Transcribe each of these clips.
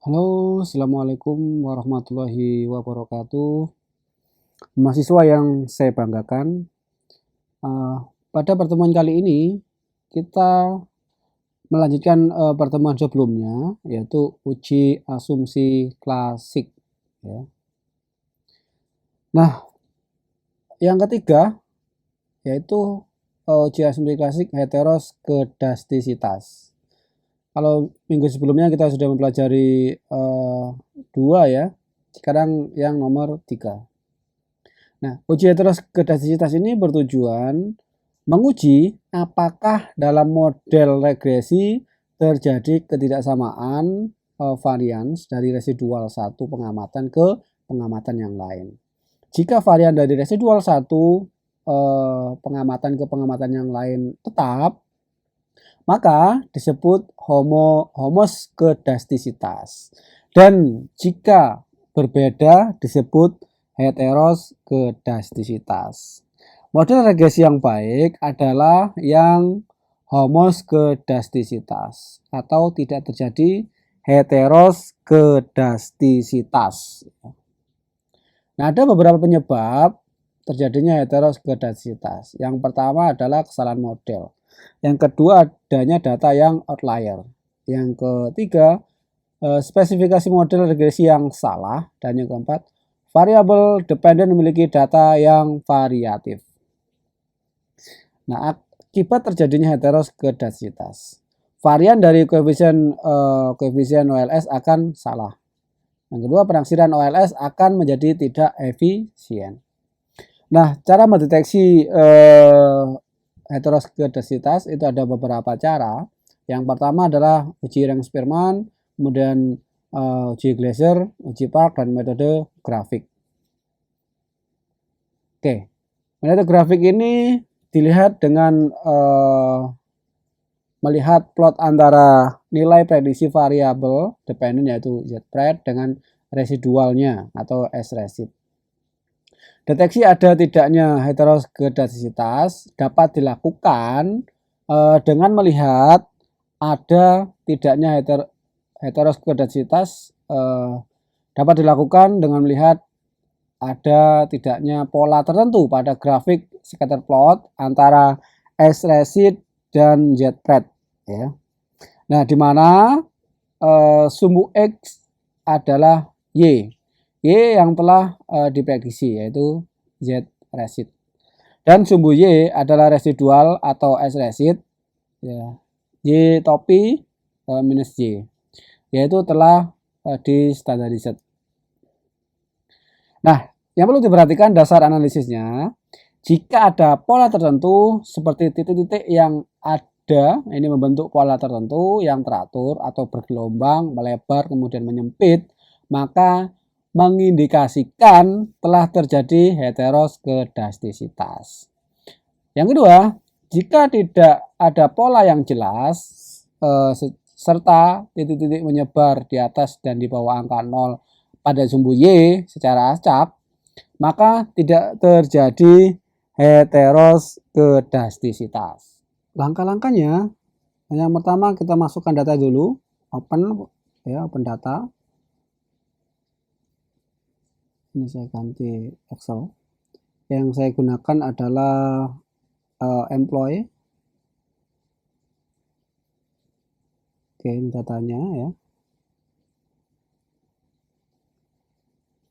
Halo, assalamualaikum warahmatullahi wabarakatuh. Mahasiswa yang saya banggakan, eh, pada pertemuan kali ini kita melanjutkan pertemuan sebelumnya, yaitu uji asumsi klasik. Ya. Nah, yang ketiga yaitu uji asumsi klasik heteroskedastisitas. Kalau minggu sebelumnya kita sudah mempelajari dua ya, sekarang yang nomor 3. Nah, uji heteroskedastisitas ini bertujuan menguji apakah dalam model regresi terjadi ketidaksamaan varians dari residual satu pengamatan ke pengamatan yang lain. Jika varian dari residual satu pengamatan ke pengamatan yang lain tetap, maka disebut homoskedastisitas. Dan jika berbeda disebut heteroskedastisitas. Model regresi yang baik adalah yang homoskedastisitas atau tidak terjadi heteroskedastisitas. Nah, ada beberapa penyebab terjadinya heteroskedastisitas. Yang pertama adalah kesalahan model. Yang kedua adanya data yang outlier. Yang ketiga spesifikasi model regresi yang salah. Dan yang keempat variabel dependent memiliki data yang variatif. Nah, akibat terjadinya heteroskedastisitas, varian dari koefisien OLS akan salah. Yang kedua, penaksiran OLS akan menjadi tidak efisien. Nah, cara mendeteksi heteroskedastisitas itu ada beberapa cara. Yang pertama adalah uji Yang-Spearman, kemudian uji Glaser, uji Park, dan metode grafik. Oke, metode grafik ini dilihat dengan melihat plot antara nilai prediksi variabel dependent yaitu Z-pred dengan residualnya atau S-resid. Deteksi ada tidaknya heteroskedastisitas dapat dilakukan dengan melihat ada tidaknya heteroskedastisitas dapat dilakukan dengan melihat ada tidaknya pola tertentu pada grafik scatter plot antara S-resid dan Z-pred. Ya. Nah, di mana sumbu X adalah Y. Y yang telah diprediksi yaitu Z-resid. Dan sumbu Y adalah residual atau S-resid ya. Y topi minus Y yaitu telah distandarisasi. Nah, yang perlu diperhatikan dasar analisisnya, jika ada pola tertentu seperti titik-titik yang ada, ini membentuk pola tertentu yang teratur atau bergelombang, melebar, kemudian menyempit, maka mengindikasikan telah terjadi heteroskedastisitas. Yang kedua, jika tidak ada pola yang jelas serta titik-titik menyebar di atas dan di bawah angka 0 pada sumbu Y secara acak, maka tidak terjadi heteroskedastisitas. Langkah-langkahnya, yang pertama kita masukkan data dulu, open data. Ini saya ganti Excel. Yang saya gunakan adalah employee. Oke, ini datanya ya.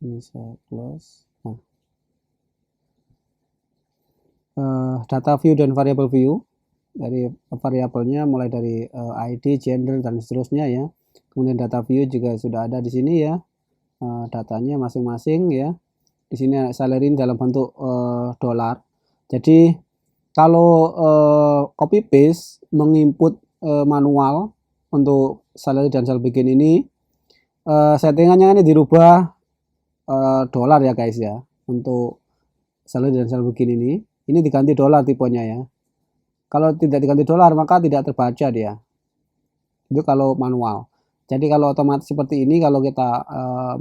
Ini saya close. Nah, data view dan variable view. Dari variabelnya mulai dari ID, gender, dan seterusnya ya. Kemudian data view juga sudah ada di sini ya. Datanya masing-masing ya. Di sini salary dalam bentuk dolar. Jadi kalau copy paste menginput manual untuk salary dan sel bikin ini, settingannya ini dirubah dolar ya guys ya. Untuk salary dan sel bikin ini diganti dolar tipenya ya. Kalau tidak diganti dolar maka tidak terbaca dia. Itu kalau manual. Jadi kalau otomatis seperti ini, kalau kita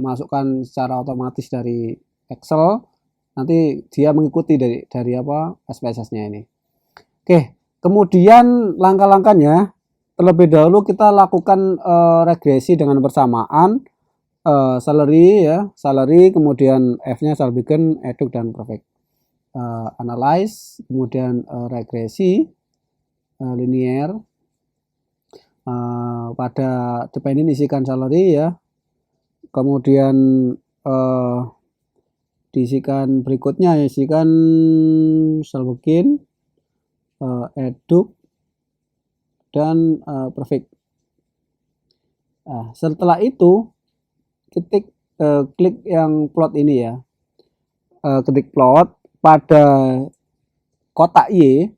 masukkan secara otomatis dari Excel, nanti dia mengikuti dari apa SPSS-nya ini. Oke, kemudian langkah-langkahnya terlebih dahulu kita lakukan regresi dengan bersamaan salary ya, salary, kemudian F-nya salary begin, eduk dan perfect. Analyze, kemudian regresi linear. Pada dependent isikan salary ya, kemudian diisikan berikutnya, isikan salary begin, eduk dan perfect. Nah, setelah itu klik yang plot ini ya, ketik plot pada kotak Y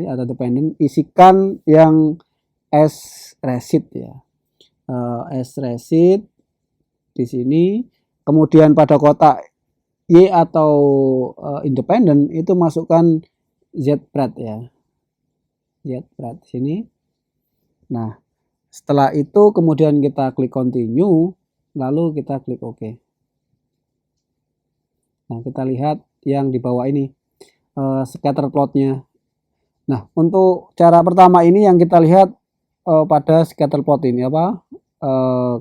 atau dependent, isikan yang S receipt ya, S receipt di sini. Kemudian pada kotak Y atau independent itu masukkan Z pred ya, Z pred sini. Nah, setelah itu kemudian kita klik continue, lalu kita klik OK. Nah, kita lihat yang di bawah ini scatter plotnya. Nah, untuk cara pertama ini yang kita lihat pada scatter plot ini apa,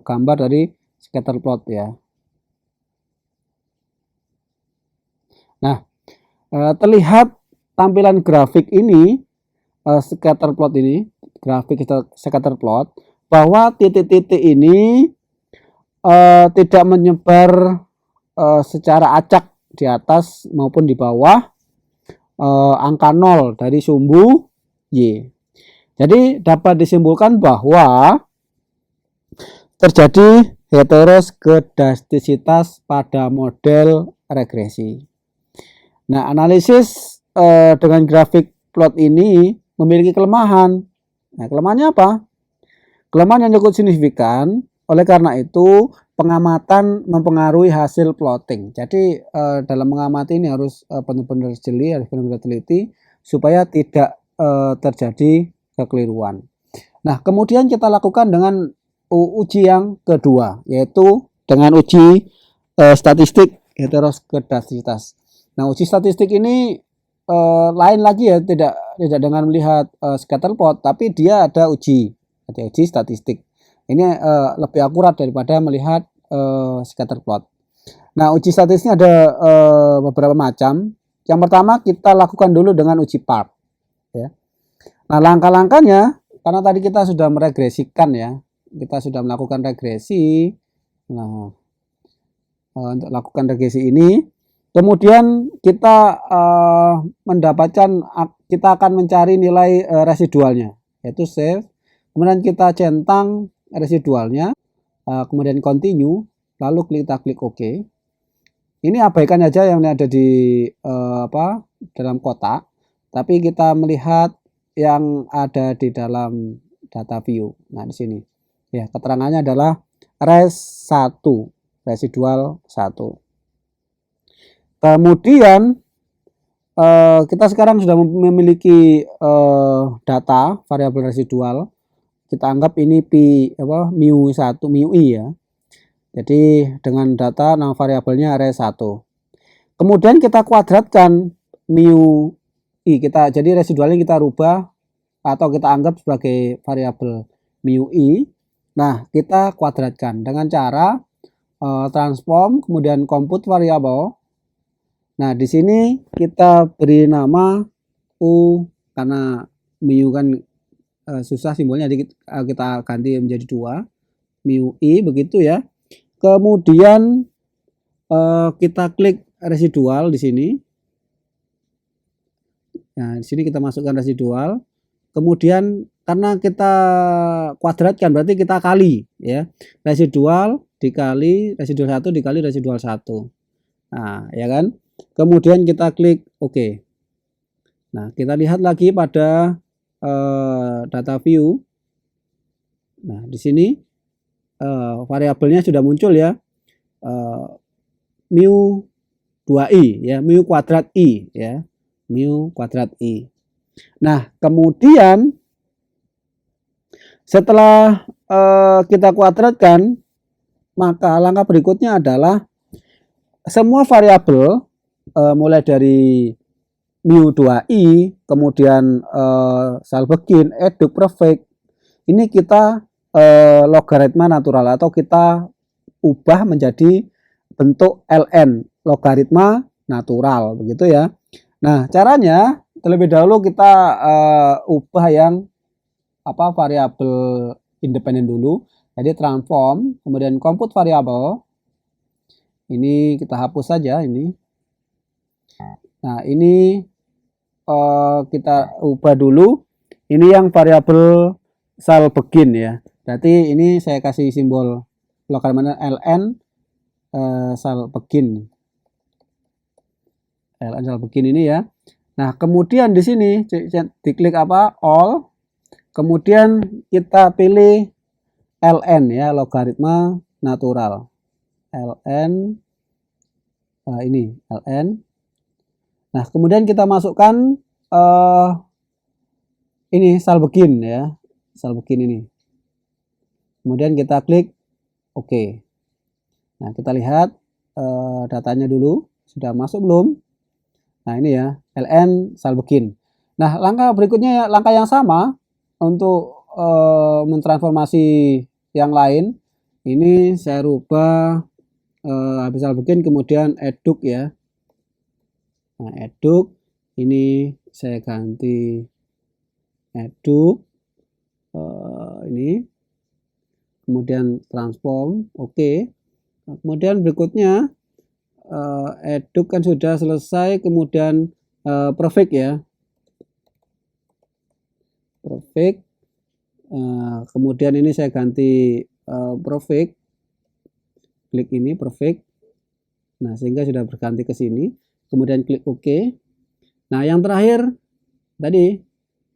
gambar dari scatter plot ya. Nah, terlihat tampilan grafik ini, scatter plot ini, grafik scatter plot, bahwa titik-titik ini tidak menyebar secara acak di atas maupun di bawah angka 0 dari sumbu Y. Jadi dapat disimpulkan bahwa terjadi heteroskedastisitas pada model regresi. Nah, analisis dengan grafik plot ini memiliki kelemahan. Nah, kelemahannya apa? Kelemahan yang cukup signifikan. Oleh karena itu, pengamatan mempengaruhi hasil plotting. Jadi dalam mengamati ini harus benar-benar jeli, harus benar-benar teliti supaya tidak terjadi kekeliruan. Nah, kemudian kita lakukan dengan uji yang kedua, yaitu dengan uji statistik heteroskedastisitas. Nah, uji statistik ini lain lagi ya, tidak dengan melihat scatter plot, tapi dia ada uji statistik. Ini lebih akurat daripada melihat scatter plot. Nah, uji statistiknya ada beberapa macam. Yang pertama kita lakukan dulu dengan uji part ya. Nah, langkah-langkahnya, karena tadi kita sudah meregresikan ya, kita sudah melakukan regresi. Nah, untuk lakukan regresi ini, kemudian kita kita akan mencari nilai residualnya, yaitu save. Kemudian kita centang residualnya, kemudian continue, lalu kita klik OK. Ini abaikan aja yang ada di dalam kotak, tapi kita melihat yang ada di dalam data view. Nah, di sini ya, keterangannya adalah res 1, residual 1. Kemudian kita sekarang sudah memiliki data variabel residual. Kita anggap ini mu1, mu i ya. Jadi dengan data nama variabelnya res 1. Kemudian kita kuadratkan mu i, jadi residualnya kita rubah atau kita anggap sebagai variabel mu i. Nah, kita kuadratkan dengan cara transform, kemudian compute variable. Nah, di sini kita beri nama u, karena mu kan susah simbolnya, jadi kita ganti menjadi 2, mu i begitu ya. Kemudian kita klik residual di sini. Nah, di sini kita masukkan residual. Kemudian karena kita kuadratkan berarti kita kali ya. Residual dikali residual 1 dikali residual 1. Nah, ya kan? Kemudian kita klik OK. Nah, kita lihat lagi pada data view. Nah, di sini variabelnya sudah muncul ya, mu 2i ya, mu kuadrat i ya, mu kuadrat i. Nah, kemudian setelah kita kuadratkan, maka langkah berikutnya adalah semua variabel mulai dari mu 2i, kemudian salary begin, eduk, perfect, ini kita logaritma natural atau kita ubah menjadi bentuk ln, logaritma natural, begitu ya. Nah, caranya terlebih dahulu kita ubah yang variabel independen dulu. Jadi transform, kemudian compute variabel. Ini kita hapus saja ini. Nah, ini kita ubah dulu. Ini yang variabel sal begin ya. Berarti ini saya kasih simbol logaritma ln sal begin. ln sal begin ini ya. Nah, kemudian di sini diklik all. Kemudian kita pilih ln ya, logaritma natural. ln ini ln. Nah, kemudian kita masukkan ini sal begin ya, sal begin ini. Kemudian kita klik OK. Nah, kita lihat datanya dulu sudah masuk belum. Nah, ini ya ln sal begin. Nah, langkah berikutnya langkah yang sama untuk mentransformasi yang lain. Ini saya rubah habis sal begin kemudian eduk ya. Nah, eduk ini saya ganti eduk ini, kemudian transform OK. Nah, kemudian berikutnya eduk kan sudah selesai, kemudian perfect ya, perfect. Kemudian ini saya ganti perfect, klik ini perfect. Nah, sehingga sudah berganti ke sini. Kemudian klik OK. Nah, yang terakhir tadi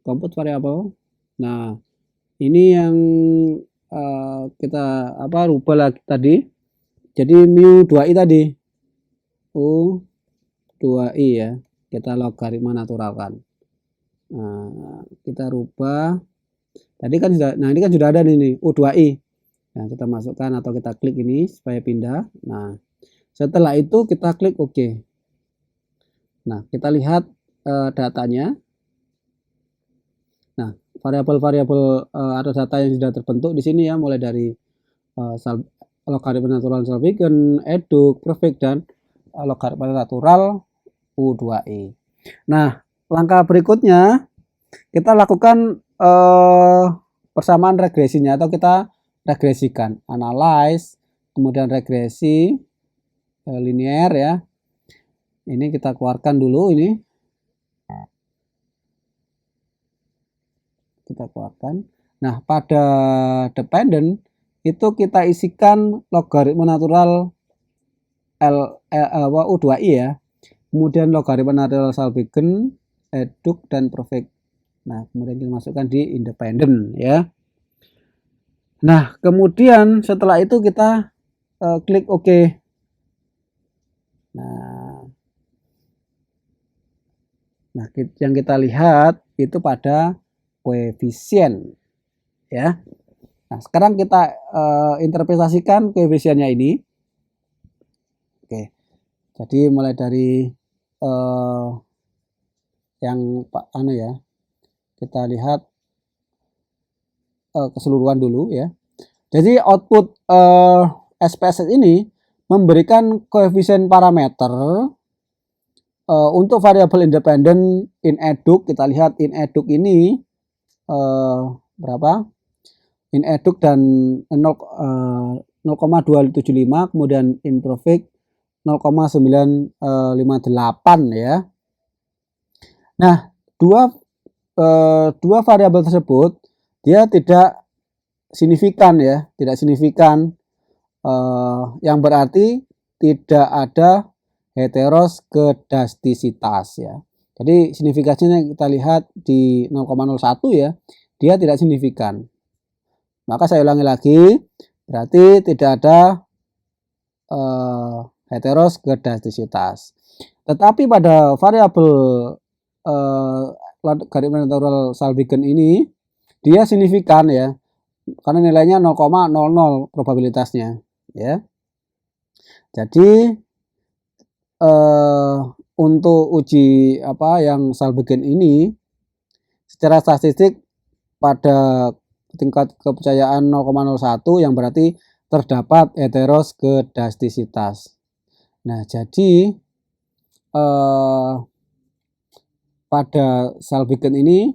compute variabel. Nah, ini yang kita rubah lagi tadi. Jadi mu 2i tadi. U 2i ya. Kita logaritma naturalkan. Nah, kita rubah. Tadi kan sudah, nah ini kan sudah ada nih U 2i. Nah, kita masukkan atau kita klik ini supaya pindah. Nah, setelah itu kita klik OK. Nah, kita lihat datanya. Nah, variabel-variabel atau data yang sudah terbentuk di sini ya, mulai dari logaritma natural sal begin, eduk, perfect, dan logaritma natural U2i. Nah, langkah berikutnya kita lakukan persamaan regresinya atau kita regresikan, analyze, kemudian regresi linear ya. Ini kita keluarkan dulu ini. Kita keluarkan. Nah, pada dependent itu kita isikan logaritma natural U2i ya. Kemudian logaritma natural sal begin, eduk, dan perfect. Nah, kemudian kita masukkan di independent ya. Nah, kemudian setelah itu kita klik OK. Nah, yang kita lihat itu pada koefisien ya. Nah, sekarang kita interpretasikan koefisiennya ini. Oke. Jadi mulai dari yang ya. Kita lihat keseluruhan dulu ya. Jadi output SPSS ini memberikan koefisien parameter untuk variabel independen in eduk. Kita lihat in eduk ini berapa? In eduk dan 0,275, kemudian in perfect 0,958 ya. Nah, dua variabel tersebut dia tidak signifikan ya, tidak signifikan, yang berarti tidak ada heteroskedastisitas ya. Jadi signifikasinya kita lihat di 0,01 ya, dia tidak signifikan. Maka saya ulangi lagi, berarti tidak ada heteroskedastisitas. Tetapi pada variabel logaritma natural sal begin ini dia signifikan ya, karena nilainya 0,00 probabilitasnya ya. Jadi untuk uji yang sal begin ini secara statistik pada tingkat kepercayaan 0,01 yang berarti terdapat heteroskedastisitas. Nah, jadi pada sel Beacon ini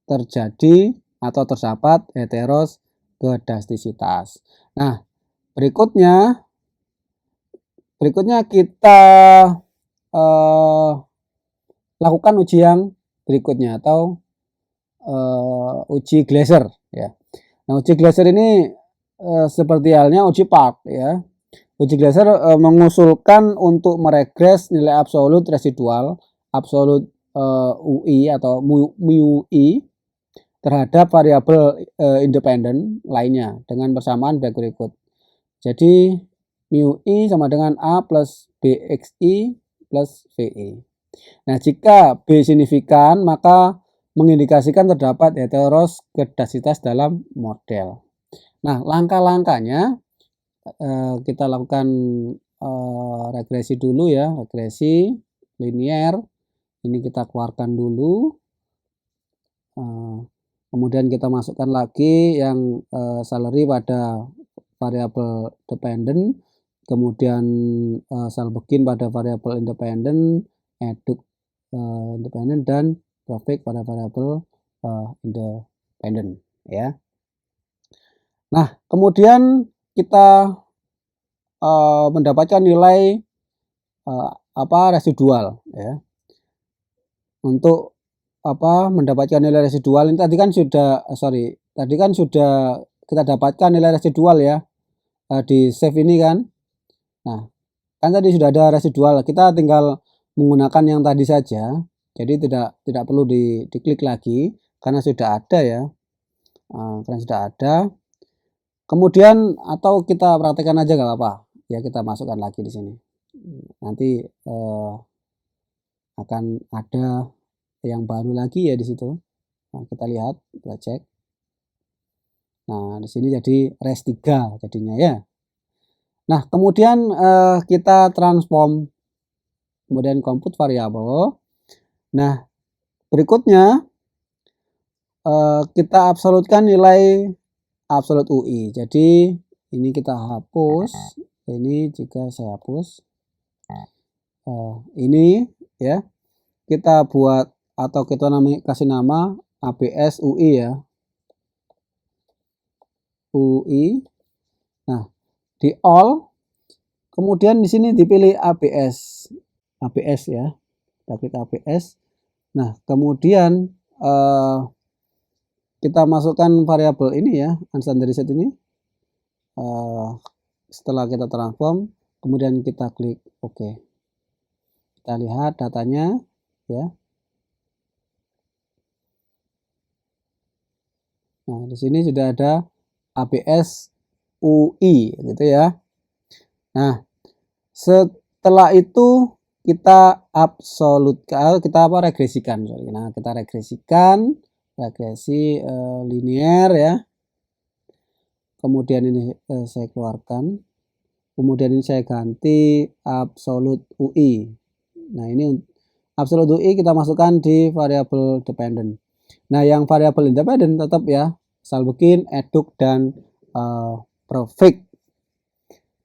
terjadi atau terdapat heteroskedastisitas. Nah, berikutnya kita lakukan uji yang berikutnya atau uji Glaser ya. Nah, uji Glaser ini seperti halnya uji Park ya. Uji Glaser mengusulkan untuk meregres nilai absolut residual, absolut UI atau mu I terhadap variabel independen lainnya dengan persamaan berikut. Jadi mu I sama dengan A plus BXI plus VI. Nah, jika B signifikan maka mengindikasikan terdapat heteroskedastisitas dalam model. Nah, langkah-langkahnya kita lakukan regresi dulu ya, regresi linier. Ini kita keluarkan dulu. Kemudian kita masukkan lagi yang salary pada variabel dependent, kemudian sel begin pada variabel independent, eduk independent, dan profit pada variabel independent ya. Nah, kemudian kita mendapatkan nilai residual ya. Untuk mendapatkan nilai residual ini tadi kan sudah kita dapatkan nilai residual ya di save ini kan. Nah, kan tadi sudah ada residual, kita tinggal menggunakan yang tadi saja. Jadi tidak perlu diklik lagi karena sudah ada ya. Karena sudah ada. Kemudian atau kita praktekkan aja nggak apa-apa. Ya, kita masukkan lagi di sini. Nanti akan ada yang baru lagi ya di situ. Nah, kita lihat, kita cek. Nah, di sini jadi res 3 jadinya ya. Nah, kemudian kita transform, kemudian compute variabel. Nah, berikutnya kita absolutkan nilai absolut UI. Jadi ini kita hapus, ini juga saya hapus. Ini ya kita buat atau kita kasih nama ABS UI ya. UI. Nah, di all, kemudian di sini dipilih ABS ya. Kita klik ABS. Nah, kemudian kita masukkan variabel ini ya, unstandarized ini. Setelah kita transform, kemudian kita klik OK. Kita lihat datanya ya. Nah, di sini sudah ada ABS UI gitu ya. Nah, setelah itu kita regresikan. Nah, kita regresi linier ya. Kemudian ini saya keluarkan. Kemudian ini saya ganti absolute UI. Nah, ini absolute UI kita masukkan di variabel dependent. Nah, yang variabel independent tetap ya, sel begin, eduk, dan profit.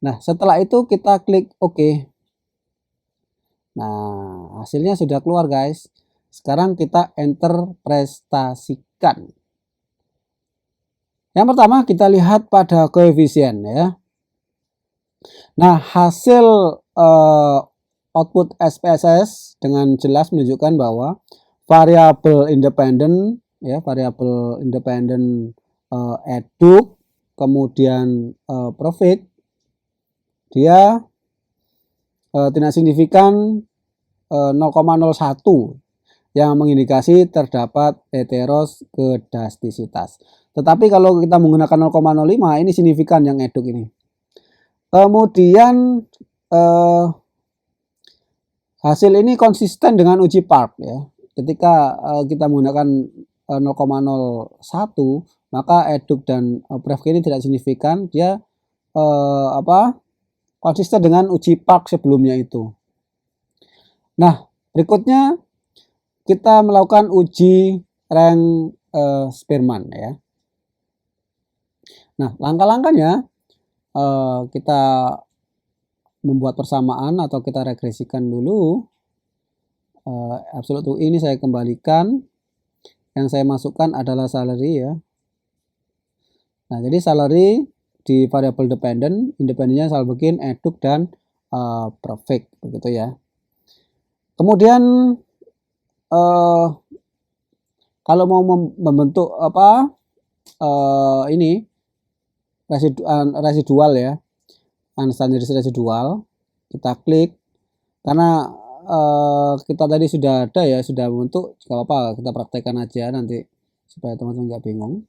Nah, setelah itu kita klik OK. Nah, hasilnya sudah keluar guys. Sekarang kita enter prestasikan. Yang pertama kita lihat pada koefisien ya. Nah, hasil output SPSS dengan jelas menunjukkan bahwa variabel independen ya, variabel independen eduk, kemudian profit, dia tidak signifikan 0,01 yang mengindikasi terdapat heteroskedastisitas. Tetapi kalau kita menggunakan 0,05 ini signifikan yang eduk ini. Kemudian hasil ini konsisten dengan uji Park ya. Ketika kita menggunakan 0,01 maka eduk dan profit ini tidak signifikan, dia konsisten dengan uji Park sebelumnya itu. Nah, berikutnya kita melakukan uji rank Spearman ya. Nah, langkah-langkahnya kita membuat persamaan atau kita regresikan dulu. Absolute to ini saya kembalikan. Yang saya masukkan adalah salary ya. Nah, jadi salary di variable dependent, independennya selalu bikin eduk dan perfect begitu ya. Kemudian kalau mau membentuk apa ini residual ya, unstandardized residual, kita klik karena kita tadi sudah ada ya, sudah membentuk, nggak apa-apa kita praktekkan aja nanti supaya teman-teman nggak bingung.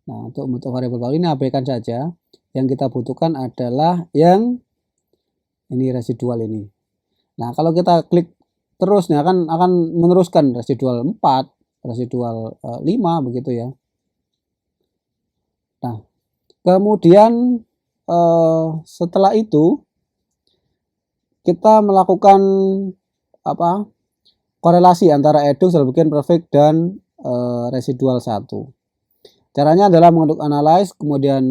Nah, untuk membentuk variabel baru ini abaikan saja. Yang kita butuhkan adalah yang ini residual ini. Nah, kalau kita klik terus nih akan meneruskan residual 4, residual 5 begitu ya. Nah, kemudian setelah itu kita melakukan apa? Korelasi antara eduk, bikin perfect dan residual 1. Caranya adalah mengetuk analyze, kemudian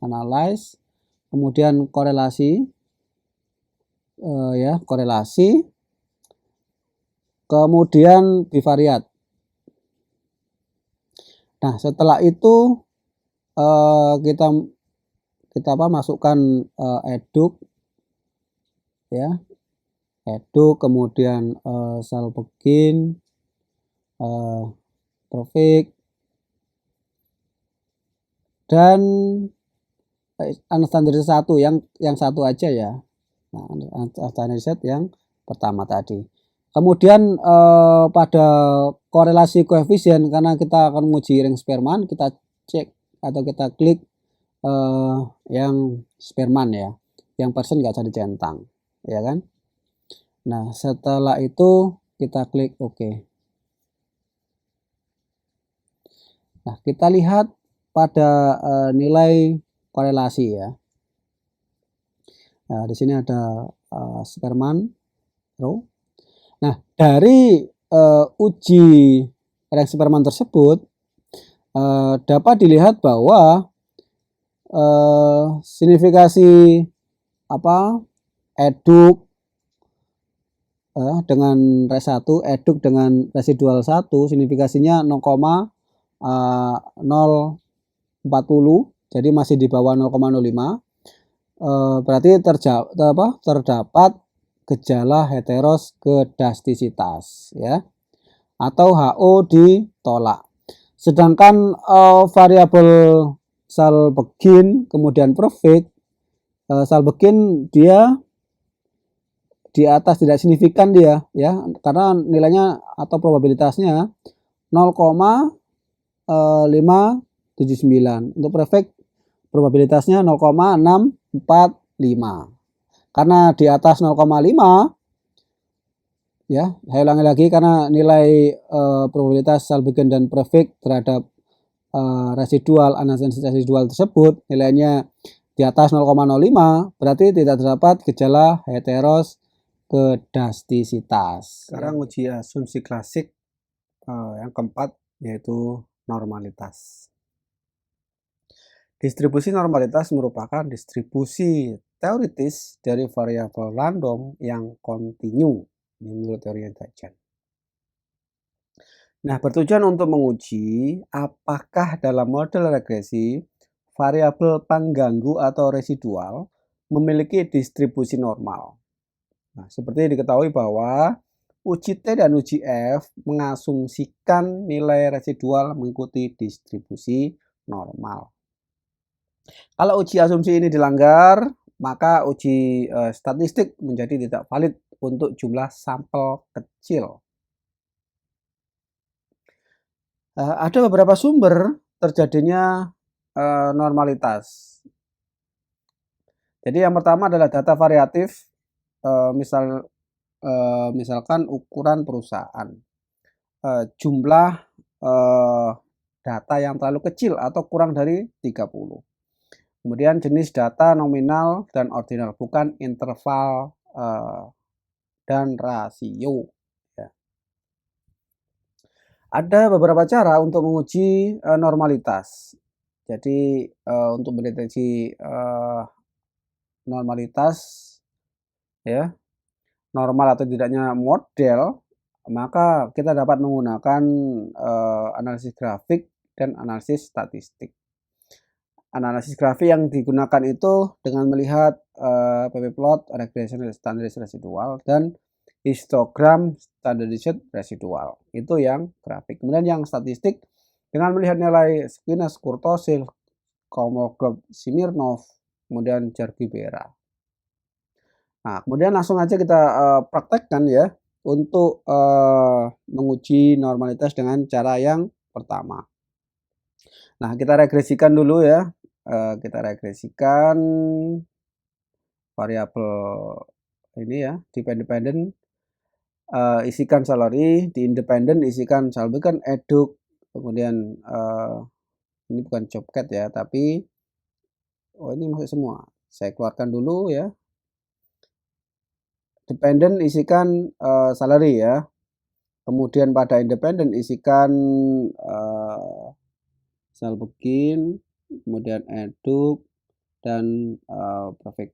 analyze, kemudian korelasi ya, korelasi, kemudian bivariat. Nah, setelah itu kita masukkan eduk ya, eduk, kemudian salbegin, perfect, dan unstandardized 1 yang satu aja ya. Nah, unstandardized yang pertama tadi. Kemudian pada korelasi koefisien, karena kita akan menguji ring Spearman, kita cek atau kita klik yang Spearman ya, yang persen nggak usah dicentang, ya kan? Nah, setelah itu kita klik OK. Nah, kita lihat pada nilai korelasi ya. Nah, di sini ada Spearman row. Nah, dari uji ring Spearman tersebut dapat dilihat bahwa signifikasi eduk dengan res 1, eduk dengan residual 1, signifikasinya 0,040, jadi masih di bawah 0,05. Berarti terdapat gejala heteroskedastisitas ya, atau HO ditolak. Sedangkan variabel salbegin kemudian perfect, salbegin dia di atas tidak signifikan dia ya, karena nilainya atau probabilitasnya 0,579. Untuk perfect probabilitasnya 0,645. Karena di atas 0,5 ya, saya ulangi lagi, karena nilai probabilitas salbegin dan perfect terhadap residual, unstandardized residual tersebut nilainya di atas 0,05, berarti tidak terdapat gejala heteroskedastisitas. Sekarang uji asumsi klasik yang keempat, yaitu normalitas. Distribusi normalitas merupakan distribusi teoritis dari variabel random yang kontinu menurut teori Gaussian. Nah, bertujuan untuk menguji apakah dalam model regresi variabel pengganggu atau residual memiliki distribusi normal. Nah, seperti diketahui bahwa uji T dan uji F mengasumsikan nilai residual mengikuti distribusi normal. Kalau uji asumsi ini dilanggar, maka uji statistik menjadi tidak valid untuk jumlah sampel kecil. Ada beberapa sumber terjadinya normalitas. Jadi yang pertama adalah data variatif, misalkan ukuran perusahaan, jumlah data yang terlalu kecil atau kurang dari 30. Kemudian jenis data nominal dan ordinal, bukan interval dan rasio. Ya. Ada beberapa cara untuk menguji normalitas. Jadi untuk mendeteksi normalitas ya, normal atau tidaknya model, maka kita dapat menggunakan analisis grafik dan analisis statistik. Analisis grafik yang digunakan itu dengan melihat pp-plot, regression standardized residual, dan histogram standardized residual. Itu yang grafik. Kemudian yang statistik dengan melihat nilai Squinus, Kurtosil, Kolmogorov-Smirnov, kemudian Jar-Gibera. Nah, kemudian langsung aja kita praktekkan ya untuk menguji normalitas dengan cara yang pertama. Nah, kita regresikan dulu ya. Kita regresikan variabel ini ya, dependent, isikan salary, di independent isikan salary kan eduk, kemudian ini bukan jobcat ya, tapi ini masuk semua. Saya keluarkan dulu ya. Dependent isikan salary ya. Kemudian pada independent isikan sel begin, kemudian eduk dan perfect.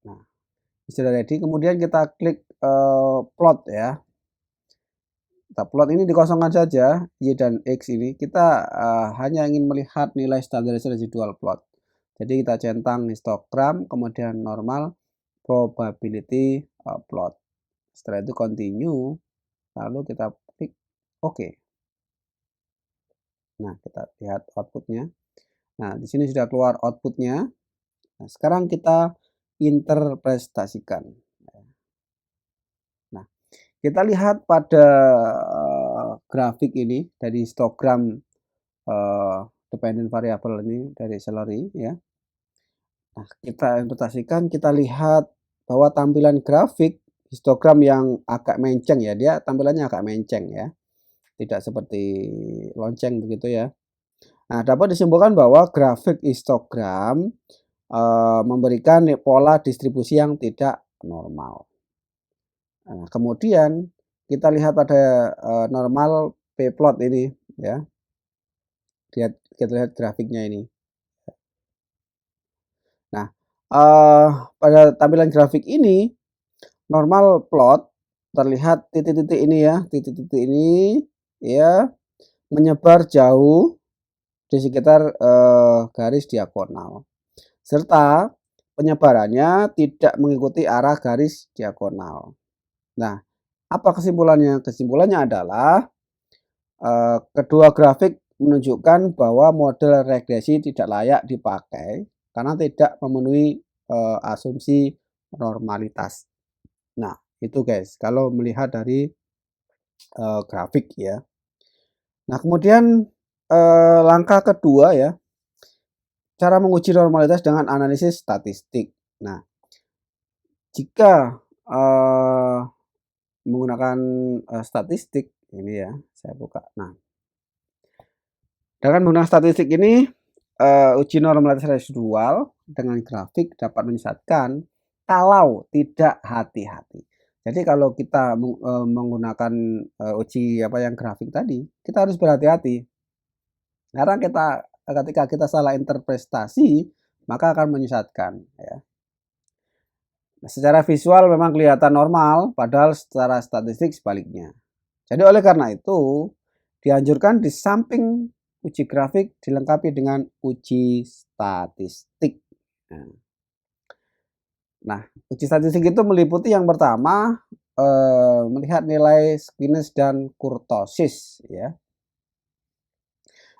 Nah, sudah ready. Kemudian kita klik plot ya. Kita plot ini dikosongkan saja Y dan X ini. Kita hanya ingin melihat nilai standardized residual plot. Jadi kita centang histogram, kemudian normal, probability plot. Setelah itu continue, lalu kita klik OK. Nah, kita lihat outputnya. Nah, di sini sudah keluar outputnya. Nah, sekarang kita interpretasikan. Nah, kita lihat pada grafik ini dari histogram dependent variable ini dari salary ya. Nah, kita interpretasikan, kita lihat bahwa tampilan grafik histogram yang agak menceng ya, dia tampilannya agak menceng ya. Tidak seperti lonceng begitu ya. Nah, dapat disimpulkan bahwa grafik histogram memberikan pola distribusi yang tidak normal. Nah, kemudian kita lihat pada normal p-plot ini ya. Kita lihat grafiknya ini. Nah, pada tampilan grafik ini normal plot terlihat titik-titik ini ya, titik-titik ini ya menyebar jauh di sekitar garis diagonal, serta penyebarannya tidak mengikuti arah garis diagonal. Nah, apa kesimpulannya? Kesimpulannya adalah kedua grafik menunjukkan bahwa model regresi tidak layak dipakai karena tidak memenuhi asumsi normalitas. Nah, itu guys, kalau melihat dari grafik ya. Nah, kemudian langkah kedua ya, cara menguji normalitas dengan analisis statistik. Nah, jika menggunakan statistik ini ya, saya buka. Nah, dengan menggunakan statistik ini uji normalitas residual dengan grafik dapat menyesatkan kalau tidak hati-hati. Jadi kalau kita menggunakan uji yang grafik tadi, kita harus berhati-hati. Karena ketika kita salah interpretasi, maka akan menyesatkan ya. Secara visual memang kelihatan normal, padahal secara statistik sebaliknya. Jadi oleh karena itu, dianjurkan di samping uji grafik dilengkapi dengan uji statistik. Nah, uji statistik itu meliputi yang pertama melihat nilai Squinus dan kurtosis ya.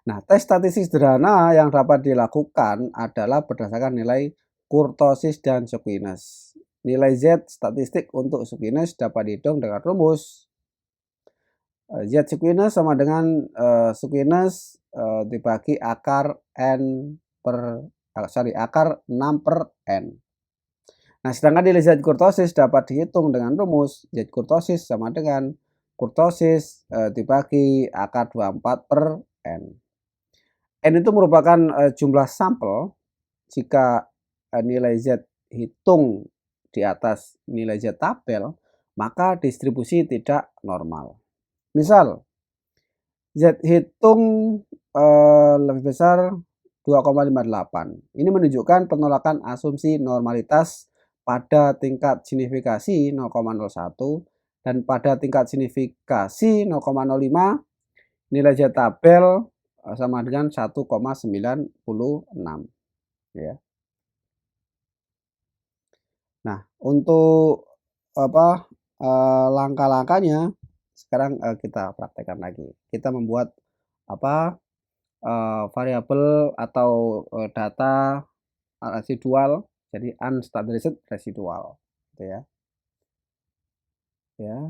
Nah, tes statistik sederhana yang dapat dilakukan adalah berdasarkan nilai kurtosis dan Squinus. Nilai Z statistik untuk Squinus dapat dihitung dengan rumus Z Squinus sama dengan Squinus dibagi akar akar 6 per N. Nah, sedangkan nilai Z kurtosis dapat dihitung dengan rumus Z kurtosis sama dengan kurtosis dibagi akar 24 per N. N itu merupakan jumlah sampel. Jika nilai Z hitung di atas nilai Z tabel, maka distribusi tidak normal. Misal, Z hitung lebih besar 2,58. Ini menunjukkan penolakan asumsi normalitas pada tingkat signifikasi 0,01 dan pada tingkat signifikasi 0,05 nilai Z tabel sama dengan 1,96 ya. Nah, untuk apa langkah-langkahnya sekarang kita praktekkan lagi. Kita membuat apa variabel atau data residual, jadi unstandardized residual, gitu ya. Ya,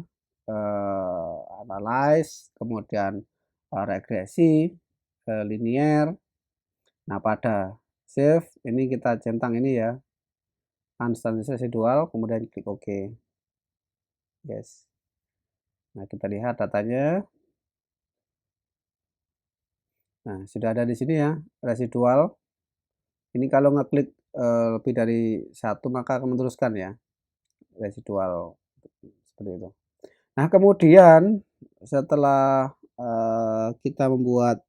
analyze, kemudian regresi, linear. Nah, pada save ini kita centang ini ya, unstandardized residual, kemudian klik OK. Yes. Nah, kita lihat datanya. Nah, sudah ada di sini ya, residual. Ini kalau ngeklik lebih dari satu maka akan meneruskan ya, residual seperti itu. Nah, kemudian setelah kita membuat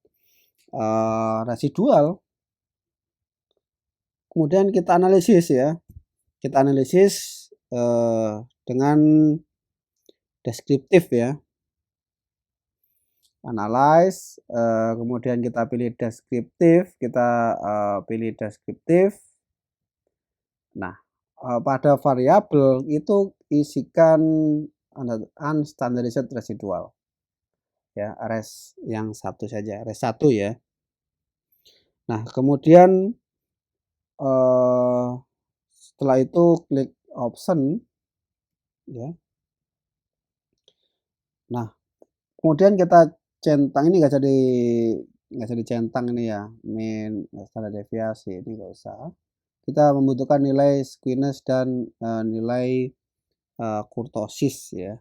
residual, kemudian kita analisis ya. Kita analisis dengan deskriptif ya. Analyze, kemudian kita pilih deskriptif, kita pilih deskriptif. Nah, pada variabel itu isikan unstandardized residual. Ya, res yang satu saja, res 1 ya. Nah, kemudian setelah itu klik option ya. Nah, kemudian kita centang ini nggak jadi centang ini ya, min standar deviasi ini nggak usah. Kita membutuhkan nilai skewness dan nilai kurtosis ya.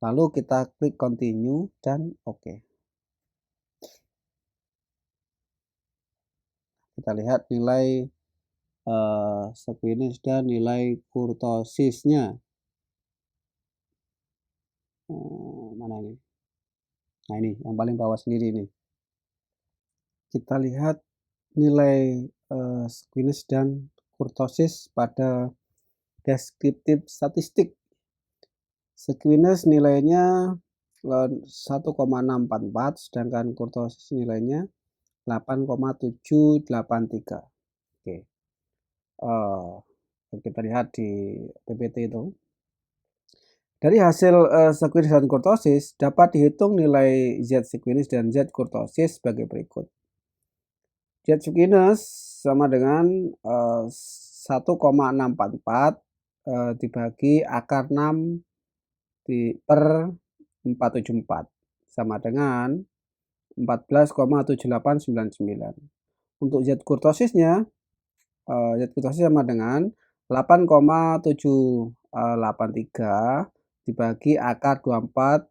Lalu kita klik continue dan OK. Kita lihat nilai skewness dan nilai kurtosisnya. Mana ini? Nah, ini yang paling bawah sendiri nih. Kita lihat nilai skewness dan kurtosis pada deskriptif statistik. Skewness nilainya 1,644 sedangkan kurtosis nilainya 8,783. Oke. Kita lihat di PPT itu. Dari hasil skewness dan kurtosis dapat dihitung nilai Z skewness dan Z kurtosis sebagai berikut. Z skewness sama dengan 1,644 dibagi akar 6 per 474 sama dengan 14,7899. Untuk Z kurtosisnya sama dengan 8,783 dibagi akar 24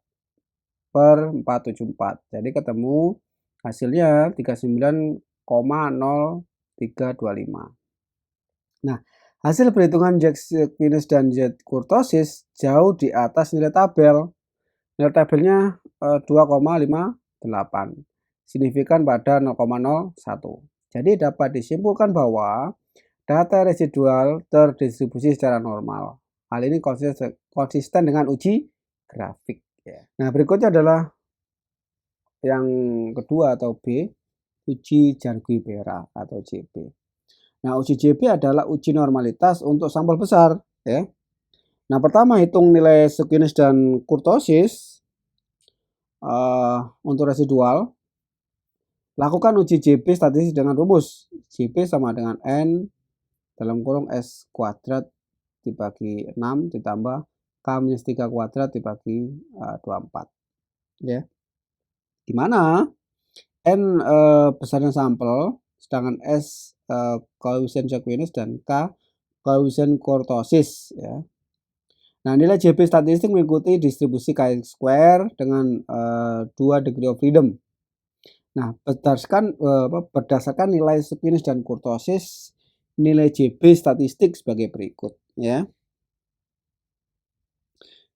per 474. Jadi ketemu hasilnya 39,0325. Nah, hasil perhitungan Z skewness dan Z kurtosis jauh di atas nilai tabel. Nilai tabelnya 2,58, signifikan pada 0,01. Jadi dapat disimpulkan bahwa data residual terdistribusi secara normal. Hal ini konsisten dengan uji grafik. Nah, berikutnya adalah yang kedua atau B, uji Jarguibera atau JB. Nah, uji JB adalah uji normalitas untuk sampel besar ya. Nah, pertama hitung nilai skewness dan kurtosis untuk residual. Lakukan uji JB statistik dengan rumus JB sama dengan N dalam kurung S kuadrat dibagi 6 ditambah K-3 kuadrat dibagi 24 ya. Dimana N besarnya sampel, sedangkan S koefisien skewness dan K koefisien kurtosis ya. Nah, nilai JB statistik mengikuti distribusi chi-square dengan 2 degree of freedom. Nah, berdasarkan nilai skewness dan kurtosis, nilai JB statistik sebagai berikut ya.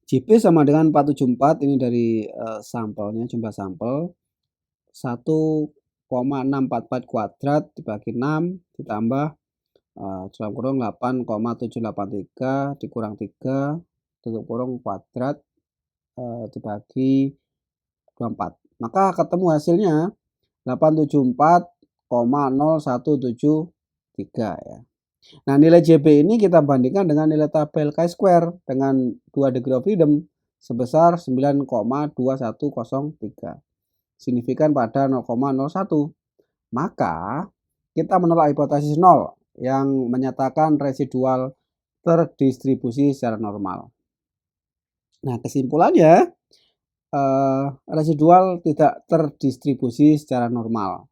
JB sama dengan 474 ini dari sampelnya, jumlah sampel. 1,644 kuadrat dibagi 6 ditambah dalam kurung 8,783 dikurang 3 tutup kurung kuadrat dibagi 24. Maka ketemu hasilnya 874,0173 ya. Nah, nilai JB ini kita bandingkan dengan nilai tabel chi-square dengan 2 degree of freedom sebesar 9,2103. Signifikan pada 0,01. Maka kita menolak hipotesis 0 yang menyatakan residual terdistribusi secara normal. Nah, kesimpulannya residual tidak terdistribusi secara normal.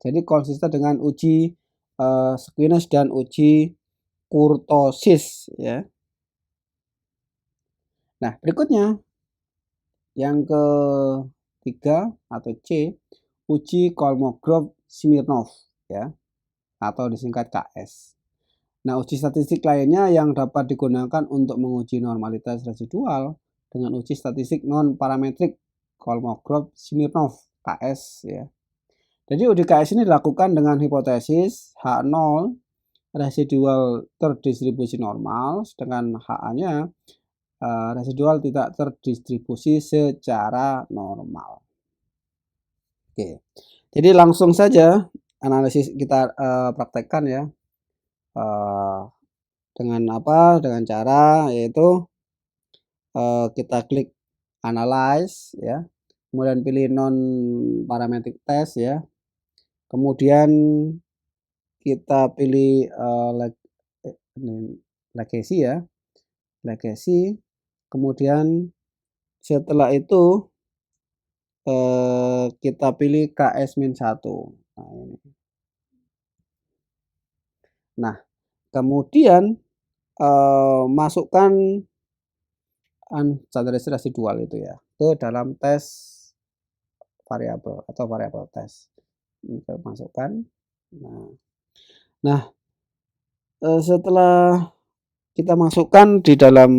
Jadi konsisten dengan uji Squinish dan uji kurtosis ya. Nah, berikutnya yang ketiga atau C, uji Kolmogorov-Smirnov ya, atau disingkat KS. Nah, uji statistik lainnya yang dapat digunakan untuk menguji normalitas residual dengan uji statistik non parametrik Kolmogorov-Smirnov KS ya. Jadi uji KS ini dilakukan dengan hipotesis H0 residual terdistribusi normal, sedangkan HA-nya residual tidak terdistribusi secara normal. Oke, jadi langsung saja analisis kita praktekkan ya. Dengan apa? Dengan cara yaitu kita klik analyze ya, kemudian pilih non parametric test ya, kemudian kita pilih legacy ya, legacy, kemudian setelah itu kita pilih KS-1. Nah, ini. Nah, kemudian masukkan standarisasi residual itu ya ke dalam tes variabel atau variabel tes. Kita masukkan. Nah, setelah kita masukkan di dalam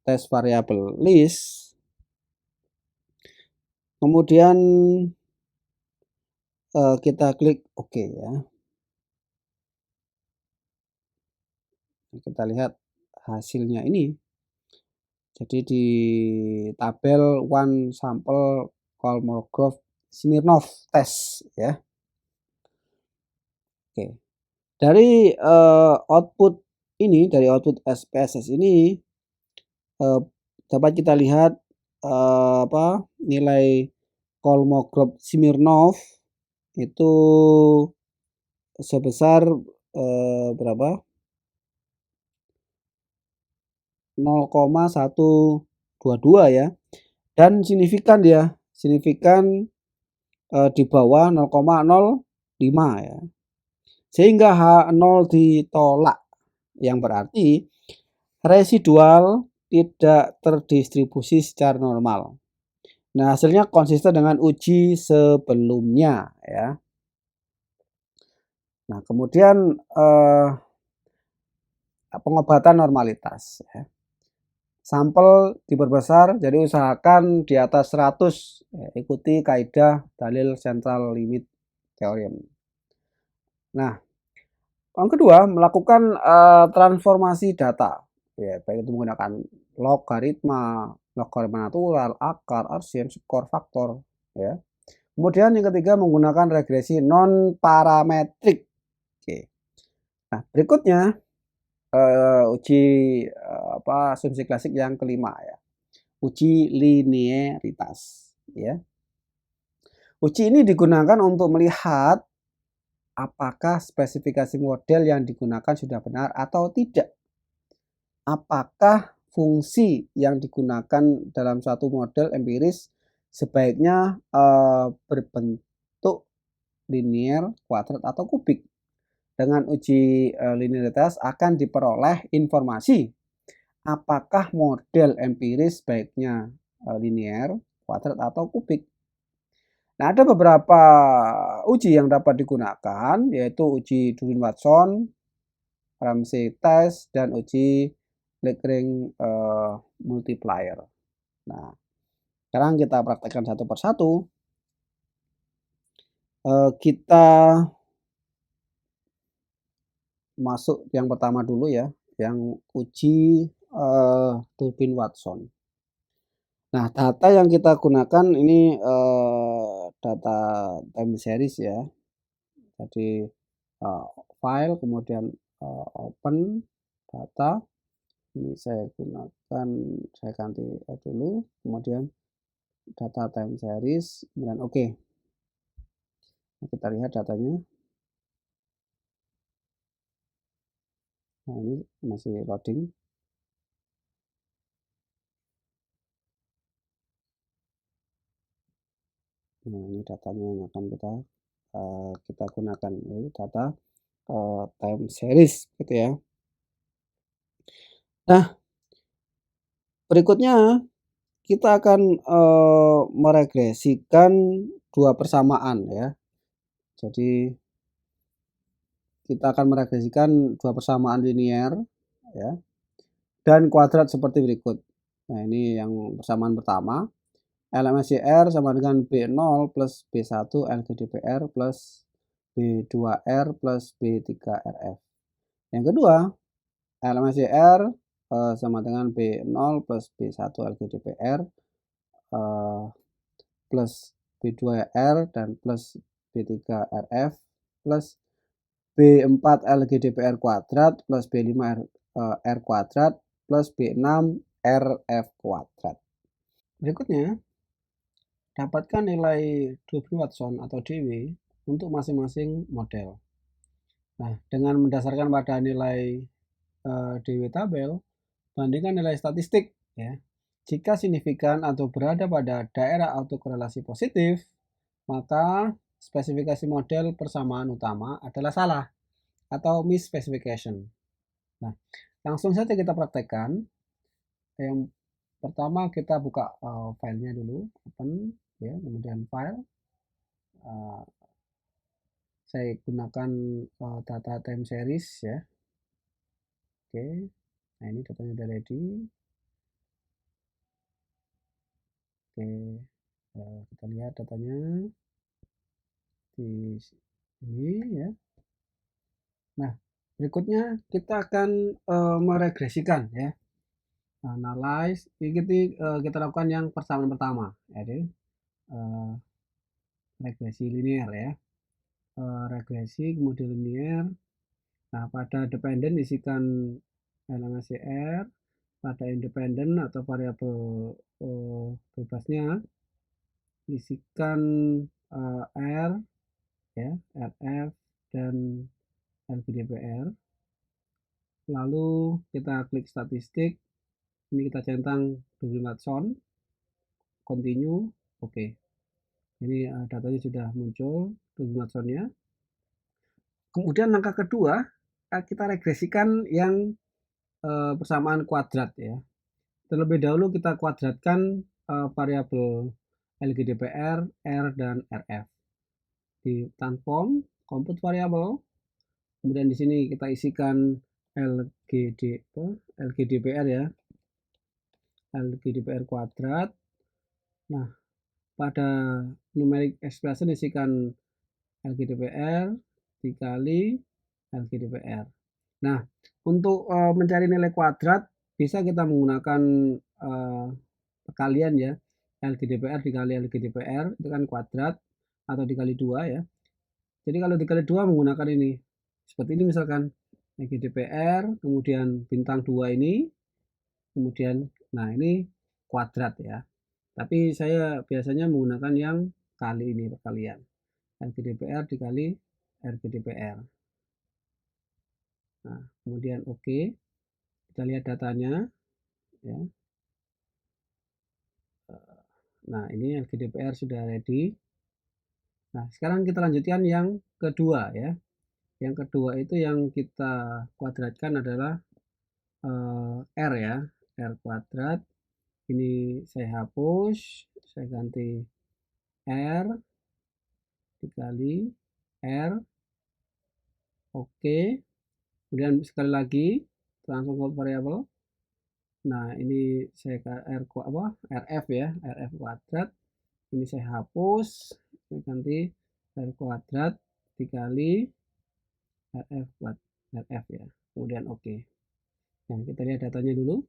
tes variabel list, kemudian kita klik OK ya. Kita lihat hasilnya ini. Jadi di tabel one sample Kolmogorov-Smirnov test ya. Oke. Dari output ini, dari output SPSS ini dapat kita lihat nilai Kolmogorov-Smirnov itu sebesar berapa? 0,122 ya, dan signifikan dia, signifikan di bawah 0,05 ya, sehingga H0 ditolak, yang berarti residual tidak terdistribusi secara normal. Nah, hasilnya konsisten dengan uji sebelumnya ya. Nah, kemudian pengobatan normalitas ya. Sampel diperbesar, jadi usahakan di atas 100 ya, ikuti kaidah dalil central limit theorem. Nah, yang kedua, melakukan transformasi data ya, baik itu menggunakan logaritma natural, akar, arsian, skor, faktor ya. Kemudian yang ketiga menggunakan regresi non parametrik. Oke. Nah, berikutnya uji asumsi klasik yang kelima ya, uji linearitas ya. Uji ini digunakan untuk melihat apakah spesifikasi model yang digunakan sudah benar atau tidak, apakah fungsi yang digunakan dalam suatu model empiris sebaiknya berbentuk linear, kuadrat atau kubik. Dengan uji linearitas akan diperoleh informasi apakah model empiris baiknya linear, kuadrat atau kubik. Nah, ada beberapa uji yang dapat digunakan, yaitu uji Durin-Watson, Ramsey test, dan uji Lagrange multiplier. Nah, sekarang kita praktekkan satu persatu. Kita masuk yang pertama dulu ya, yang uji turbin Watson. Nah, data yang kita gunakan ini data time series ya. Jadi file kemudian open data. Ini saya gunakan, saya ganti dulu, kemudian data time series, kemudian oke. Nah, kita lihat datanya. Nah, ini masih loading. Nah, ini datanya yang akan kita gunakan, ini data time series gitu ya. Nah, berikutnya kita akan meregresikan dua persamaan ya. Jadi kita akan meregresikan dua persamaan linier ya dan kuadrat seperti berikut. Nah, ini yang persamaan pertama. LMSCR sama dengan B0 plus B1 LGDPR plus B2R plus B3RF. Yang kedua, LMSCR sama dengan B0 plus B1 LGDPR plus B2R dan plus B3RF plus B4 LGDPR kuadrat plus B5 R kuadrat plus B6 RF kuadrat. Berikutnya, dapatkan nilai turbin Watson atau DW untuk masing-masing model. Nah, dengan mendasarkan pada nilai DW tabel, bandingkan nilai statistik ya. Jika signifikan atau berada pada daerah autokorelasi positif, maka spesifikasi model persamaan utama adalah salah atau misspecification. Nah, langsung saja kita praktekkan. Yang pertama kita buka filenya dulu, open ya, kemudian file. Saya gunakan data time series ya. Oke, nah ini datanya udah ready. Oke, kita lihat datanya di sini ya. Nah, berikutnya kita akan meregresikan ya. Analyze, kita lakukan yang persamaan pertama, jadi regresi linear ya. Regresi kemudian linear. Nah, pada dependen isikan LMSCR, pada independen atau variabel bebasnya isikan R ya, RF dan LGDPR. Lalu kita klik statistik, ini kita centang turbin Watson, continue, oke. Ini datanya sudah muncul turbin Watsonnya. Kemudian langkah kedua, kita regresikan yang persamaan kuadrat ya. Terlebih dahulu kita kuadratkan variabel LGDPR, R, dan RF. Di transform, compute variabel, kemudian di sini kita isikan LGDPR ya, LGDPR kuadrat. Nah, pada numeric expression isikan LGDPR dikali LGDPR. Nah, untuk mencari nilai kuadrat bisa kita menggunakan perkalian ya. LGDPR dikali LGDPR itu kan kuadrat atau dikali 2 ya. Jadi kalau dikali 2 menggunakan ini. Seperti ini misalkan LGDPR kemudian bintang 2 ini kemudian nah ini kuadrat ya. Tapi saya biasanya menggunakan yang kali ini perkalian. LGDPR dikali LGDPR. Nah, kemudian oke. Kita lihat datanya ya. Nah, ini LGDPR sudah ready. Nah, sekarang kita lanjutkan yang kedua ya. Yang kedua itu yang kita kuadratkan adalah R ya. R kuadrat. Ini saya hapus, saya ganti R dikali R. Oke. Kemudian sekali lagi transform variabel. Nah, ini saya RF ya, RF kuadrat. Ini saya hapus, saya ganti R kuadrat dikali RF ya. Kemudian oke. Nah, kita lihat datanya dulu.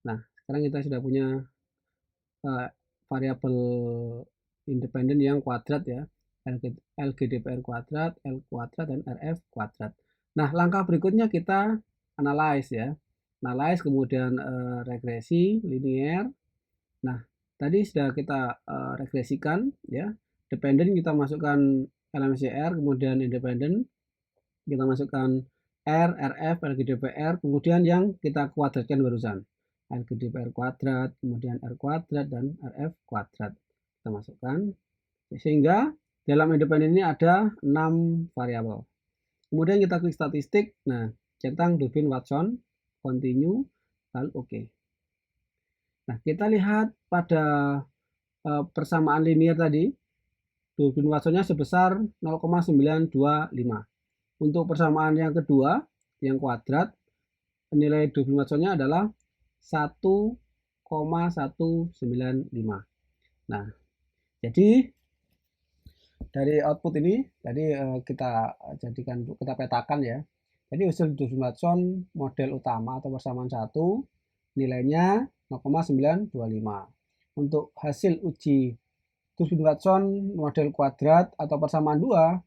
Nah, sekarang kita sudah punya variabel independen yang kuadrat ya. LGDPR kuadrat, L kuadrat, dan RF kuadrat. Nah, langkah berikutnya kita analyze ya. Analyze, kemudian regresi linear. Nah, tadi sudah kita regresikan ya. Dependen kita masukkan LMCR, kemudian independen kita masukkan R, RF, LGDPR, kemudian yang kita kuadratkan barusan. LGDPR kuadrat, kemudian R kuadrat, dan RF kuadrat. Kita masukkan. Sehingga dalam independen ini ada 6 variabel. Kemudian kita klik statistik. Nah, centang Durbin Watson, continue, lalu oke. Nah, kita lihat pada persamaan linear tadi, Durbin Watsonnya sebesar 0,925. Untuk persamaan yang kedua, yang kuadrat, nilai Durbin Watsonnya adalah 1,195. Nah, jadi dari output ini tadi kita petakan ya. Jadi usul Durbin Watson model utama atau persamaan 1 nilainya 0,925. Untuk hasil uji Durbin Watson model kuadrat atau persamaan 2,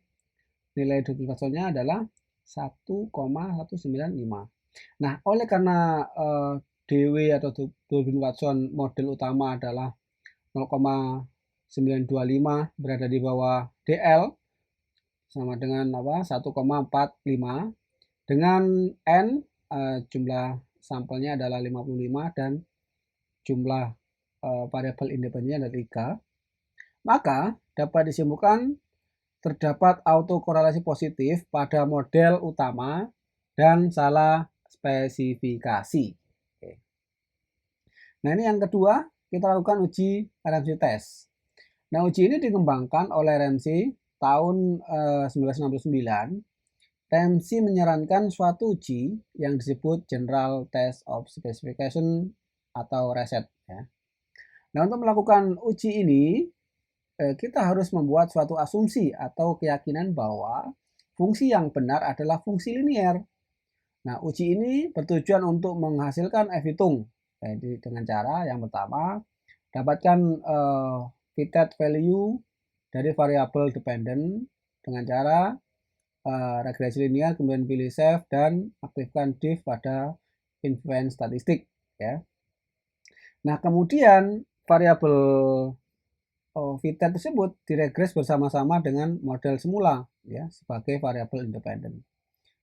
nilai Durbin Watsonnya adalah 1,195. Nah, oleh karena DW atau Durbin Watson model utama adalah 0,925 berada di bawah DL sama dengan 1,45 dengan N jumlah sampelnya adalah 55 dan jumlah variabel independennya ada 3, maka dapat disimpulkan terdapat autokorelasi positif pada model utama dan salah spesifikasi. Oke. Nah, ini yang kedua, kita lakukan uji RMC test. Nah, uji ini dikembangkan oleh RMC tahun 1969. RMC menyarankan suatu uji yang disebut General Test of Specification atau RESET. Ya. Nah, untuk melakukan uji ini, kita harus membuat suatu asumsi atau keyakinan bahwa fungsi yang benar adalah fungsi linear. Nah, uji ini bertujuan untuk menghasilkan F hitung. Jadi dengan cara yang pertama, dapatkan fitted value dari variabel dependent dengan cara regresi linear, kemudian pilih save dan aktifkan diff pada influence statistik. Ya. Nah, kemudian variabel fitted tersebut diregres bersama-sama dengan model semula ya sebagai variabel independen.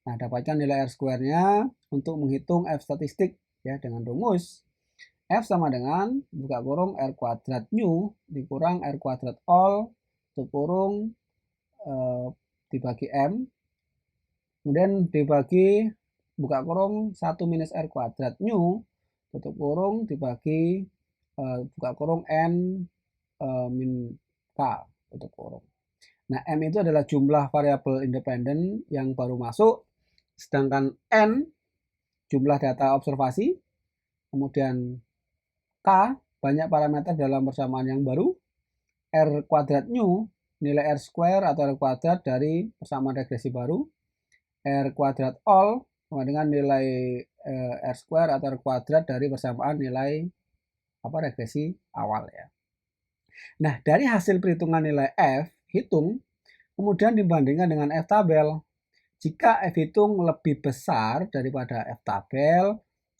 Nah, dapatkan nilai R square-nya untuk menghitung F statistik ya dengan rumus F sama dengan buka kurung R kuadrat nu dikurang R kuadrat all tutup kurung dibagi M, kemudian dibagi buka kurung 1 minus R kuadrat nu tutup kurung dibagi buka kurung N min K tutup kurung. Nah, M itu adalah jumlah variabel independen yang baru masuk, sedangkan N jumlah data observasi, kemudian K banyak parameter dalam persamaan yang baru, R kuadrat nu nilai R square atau R kuadrat dari persamaan regresi baru, R kuadrat all sama dengan nilai R square atau R kuadrat dari persamaan nilai regresi awal ya. Nah, dari hasil perhitungan nilai F hitung, kemudian dibandingkan dengan F tabel. Jika F hitung lebih besar daripada F tabel,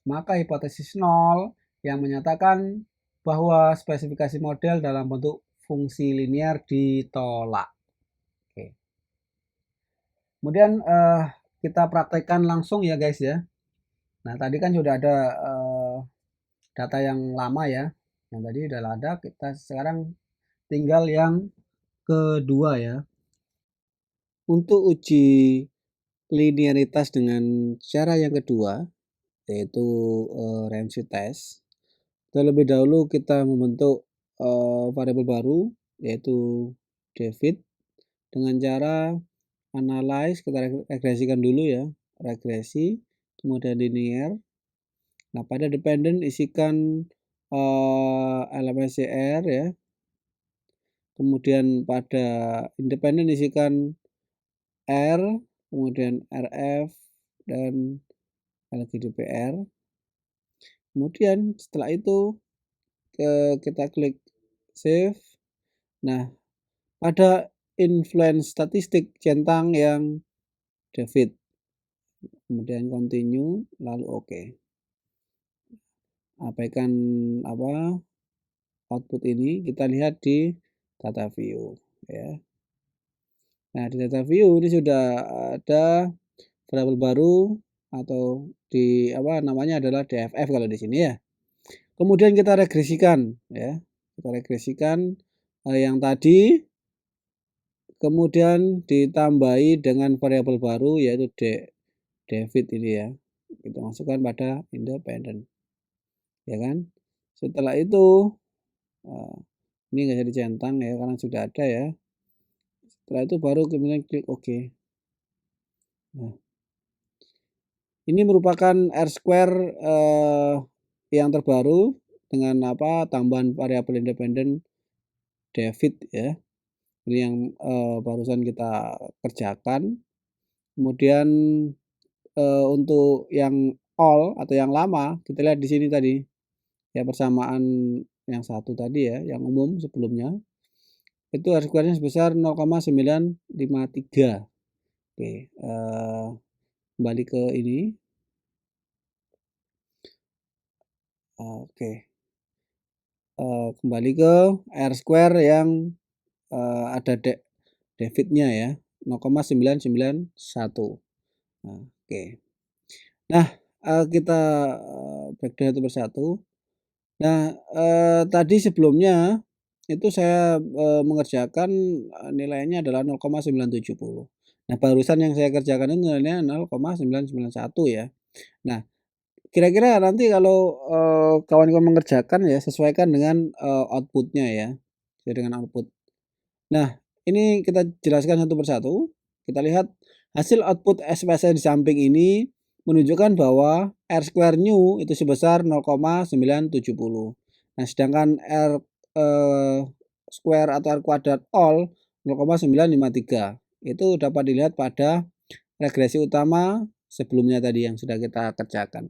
maka hipotesis 0 yang menyatakan bahwa spesifikasi model dalam bentuk fungsi linear ditolak. Oke. Kemudian kita praktekkan langsung ya guys ya. Nah, tadi kan sudah ada data yang lama ya. Yang tadi sudah ada, kita sekarang tinggal yang kedua ya. Untuk uji linearitas dengan cara yang kedua, yaitu RMC test. Terlebih dahulu kita membentuk variabel baru, yaitu David, dengan cara analyze, kita regresikan dulu ya, regresi, kemudian linear. Nah, pada dependent isikan LMCR ya, kemudian pada independen isikan R, kemudian RF, dan LGDPR. Kemudian setelah itu kita klik save. Nah, pada influence statistik centang yang David, kemudian continue, lalu oke. Abaikan output ini, kita lihat di data view ya. Nah, di data view ini sudah ada variabel baru atau namanya adalah DFF kalau di sini ya. Kemudian kita regresikan ya. Kita regresikan yang tadi, kemudian ditambahi dengan variabel baru yaitu David ini ya. Kita masukkan pada independen. Ya kan? Setelah itu ini nggak jadi centang ya karena sudah ada ya. Setelah itu baru kemudian klik OK. Nah, ini merupakan R² yang terbaru dengan tambahan variabel independen David ya. Ini yang barusan kita kerjakan. Kemudian untuk yang all atau yang lama kita lihat di sini tadi ya, persamaan yang satu tadi ya, yang umum sebelumnya itu R²-nya sebesar 0,953. Oke, kembali ke ini. Oke, kembali ke R² yang ada David-nya ya, 0,991. Nah, oke. Nah, kita breakdown satu persatu. Nah, tadi sebelumnya itu saya mengerjakan nilainya adalah 0,970. Nah, barusan yang saya kerjakan itu nilainya 0,991 ya. Nah, kira-kira nanti kalau kawan-kawan mengerjakan ya sesuaikan dengan outputnya ya, sesuai dengan output. Nah, ini kita jelaskan satu persatu. Kita lihat hasil output SPSS di samping ini menunjukkan bahwa R² new itu sebesar 0,970. Nah, sedangkan R square atau R kuadrat all 0,953. Itu dapat dilihat pada regresi utama sebelumnya tadi yang sudah kita kerjakan.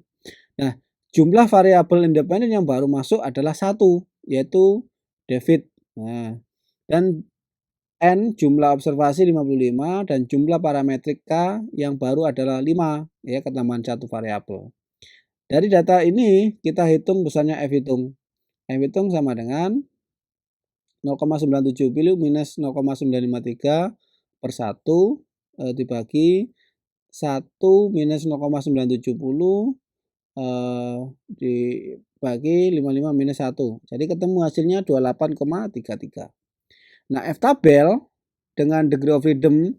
Nah, jumlah variabel independen yang baru masuk adalah 1, yaitu David. Nah, dan N jumlah observasi 55 dan jumlah parametrik K yang baru adalah 5 ya, ketambahan satu variabel. Dari data ini kita hitung besarnya F hitung. F hitung sama dengan 0,970 minus 0,953 per 1 dibagi 1 minus 0,970 dibagi 55 minus 1. Jadi ketemu hasilnya 28,33. Nah, F tabel dengan degree of freedom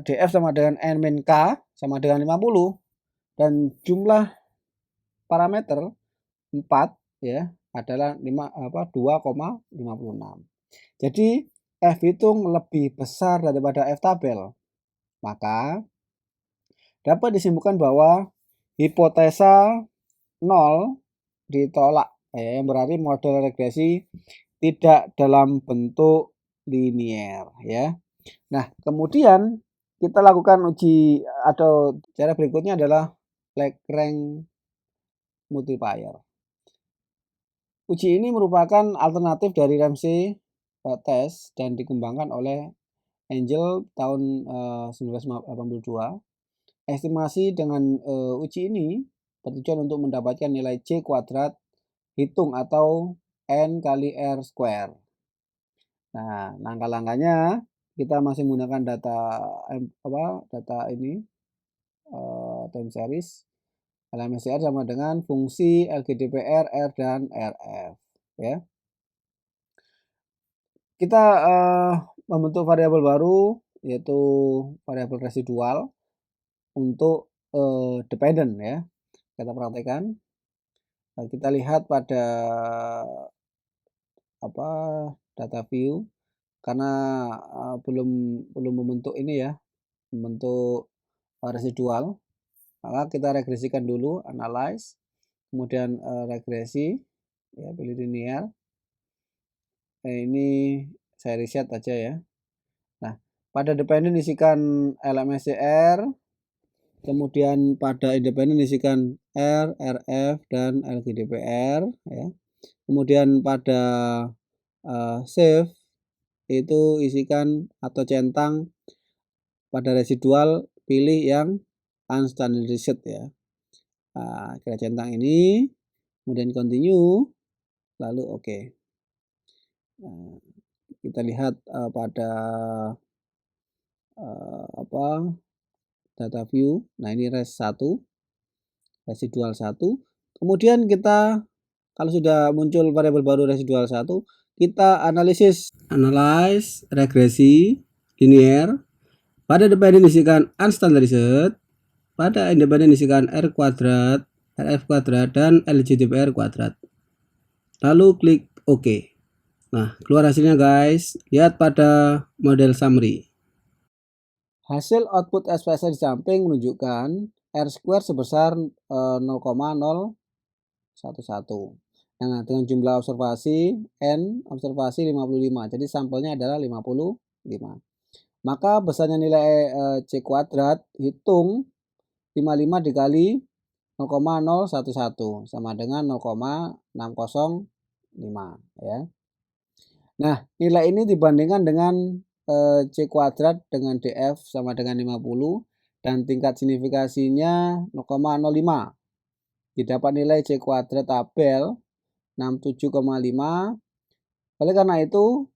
DF sama dengan N min K sama dengan 50 dan jumlah parameter 4 ya adalah 2,56. Jadi F hitung lebih besar daripada F tabel. Maka dapat disimpulkan bahwa hipotesa 0 ditolak ya, yang berarti model regresi tidak dalam bentuk linier ya. Nah, kemudian kita lakukan uji atau cara berikutnya adalah Lagrange multiplier. Uji ini merupakan alternatif dari Ramsey test dan dikembangkan oleh Angel tahun 1982. Estimasi dengan uji ini bertujuan untuk mendapatkan nilai C kuadrat hitung atau N kali R square. Nah, langkah-langkahnya kita masih menggunakan data ini time series. LMSCR sama dengan fungsi LGDPR, R dan RF ya. Kita membentuk variabel baru yaitu variabel residual untuk dependent ya. Kita praktekkan. Kita lihat pada data view karena belum membentuk ini ya, membentuk residual. Maka kita regresikan dulu, analyze, kemudian regresi, ya, pilih linear. Ini saya reset aja ya. Nah, pada dependent isikan LMSCR, kemudian pada independent isikan R, RF, dan LGDPR ya. Kemudian pada save itu isikan atau centang pada residual pilih yang unstandardized ya. Nah, kira centang ini, kemudian continue, lalu oke. Nah, kita lihat pada data view. Nah, ini res 1, residual 1. Kemudian kita kalau sudah muncul variabel baru residual 1, kita analyze regresi linear. Pada dependent isikan unstandardized, pada independent isikan R kuadrat, RF kuadrat, dan LGDPR kuadrat. Lalu klik OK. Nah, keluar hasilnya guys. Lihat pada model summary. Hasil output SPSS di samping menunjukkan R square sebesar 0,011. Nah, dengan jumlah observasi N, observasi 55. Jadi sampelnya adalah 55. Maka besarnya nilai C kuadrat, hitung 55 dikali 0,011 sama dengan 0,605 ya. Nah, nilai ini dibandingkan dengan C kuadrat dengan DF sama dengan 50 dan tingkat signifikasinya 0,05. Didapat nilai C kuadrat tabel 67,5. Oleh karena itu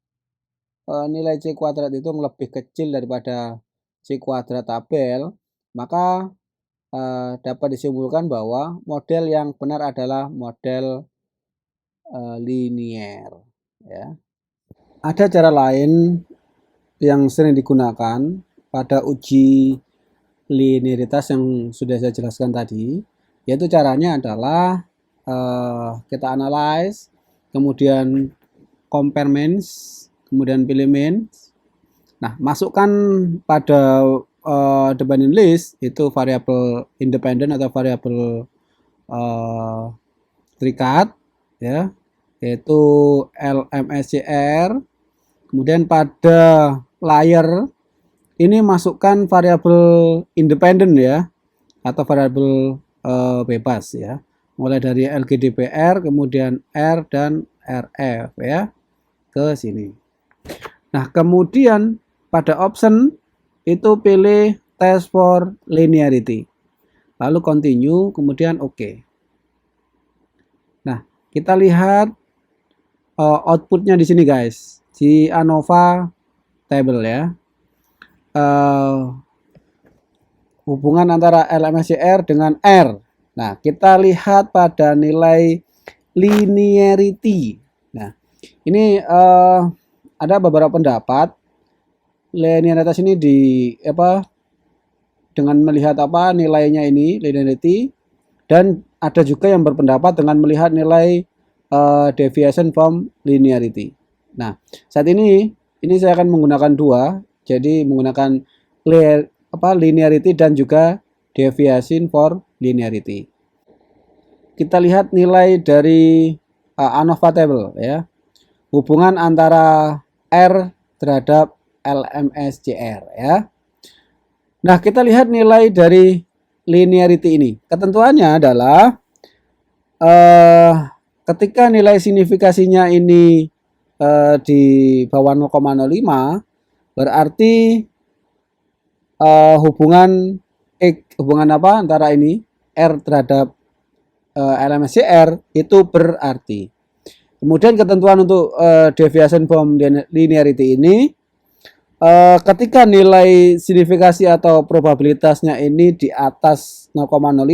nilai C kuadrat itu lebih kecil daripada C kuadrat tabel, maka dapat disimpulkan bahwa model yang benar adalah model linier ya. Ada cara lain yang sering digunakan pada uji linearitas yang sudah saya jelaskan tadi, yaitu caranya adalah kita analyze, kemudian compare means, kemudian pilih means. Nah, masukkan pada dependent list itu variabel independent atau variabel terikat ya, yaitu LMSCR. Kemudian pada layer ini masukkan variabel independent ya, atau variabel bebas ya, mulai dari LGDPR, kemudian R dan RF ya, ke sini. Nah, kemudian pada option itu pilih test for linearity, lalu continue, kemudian OK. Nah, kita lihat outputnya di sini guys, di ANOVA table ya. Hubungan antara LMSCR dengan R. Nah, kita lihat pada nilai linearity. Nah, ini ada beberapa pendapat. Linearitas ini dengan melihat nilainya ini linearity, dan ada juga yang berpendapat dengan melihat nilai deviation from linearity. Nah, saat ini saya akan menggunakan dua, jadi menggunakan linearity dan juga deviation for linearity. Kita lihat nilai dari ANOVA table ya, hubungan antara R terhadap LMSCR ya. Nah, kita lihat nilai dari linearity ini. Ketentuannya adalah ketika nilai signifikasinya ini di bawah 0,05, berarti hubungan antara ini R terhadap LMSCR itu berarti. Kemudian ketentuan untuk deviation from linearity ini, ketika nilai signifikasi atau probabilitasnya ini di atas 0,05,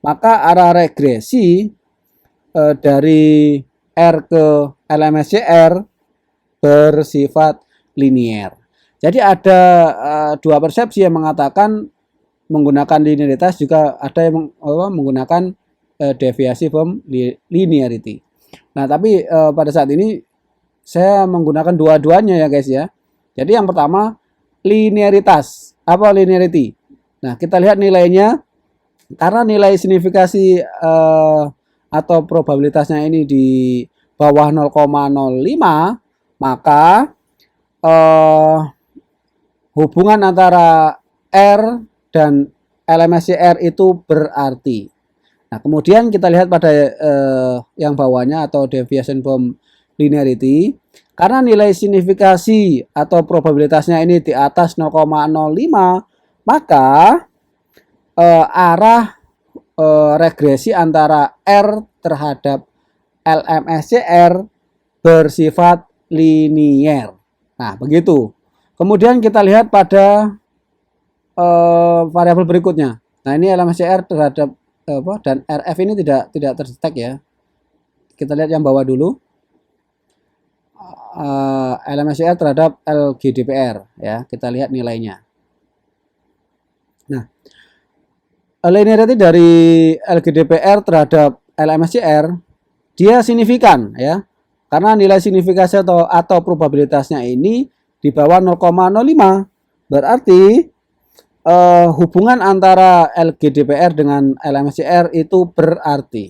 maka arah regresi dari R ke LMSCR bersifat linier. Jadi ada dua persepsi yang mengatakan menggunakan linearitas, juga ada yang menggunakan deviasi from linearity. Nah, tapi pada saat ini saya menggunakan dua-duanya ya guys ya. Jadi yang pertama linearitas. Apa linearity? Nah, kita lihat nilainya. Karena nilai signifikasi atau probabilitasnya ini di bawah 0,05, maka hubungan antara R dan LMSCR itu berarti. Nah, kemudian kita lihat pada yang bawahnya atau deviation from linearity. Karena nilai signifikasi atau probabilitasnya ini di atas 0,05, maka arah regresi antara R terhadap LMSCR bersifat linier. Nah, begitu. Kemudian kita lihat pada variabel berikutnya. Nah, ini LMSCR terhadap dan RF ini tidak terdetek ya. Kita lihat yang bawah dulu. LMSCR terhadap LGDPR ya. Kita lihat nilainya. Nah, linearity dari LGDPR terhadap LMSCR dia signifikan ya. Karena nilai signifikasi atau probabilitasnya ini di bawah 0,05. Berarti hubungan antara LGDPR dengan LMSCR itu berarti.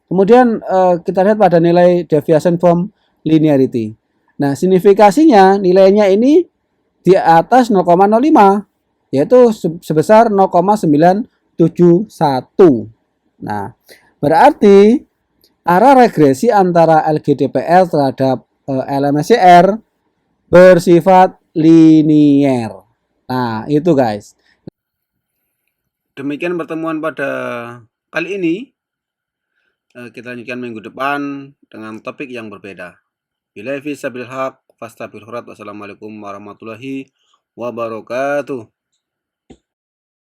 Kemudian kita lihat pada nilai deviation from linearity. Nah, signifikasinya nilainya ini di atas 0,05, yaitu sebesar 0,971. Nah, berarti arah regresi antara LGDPR terhadap LMSCR bersifat linier. Nah, itu guys. Demikian pertemuan pada kali ini. Kita lanjutkan minggu depan dengan topik yang berbeda. Billahi fi sabil haq, fastabil hurat. Wassalamualaikum warahmatullahi wabarakatuh.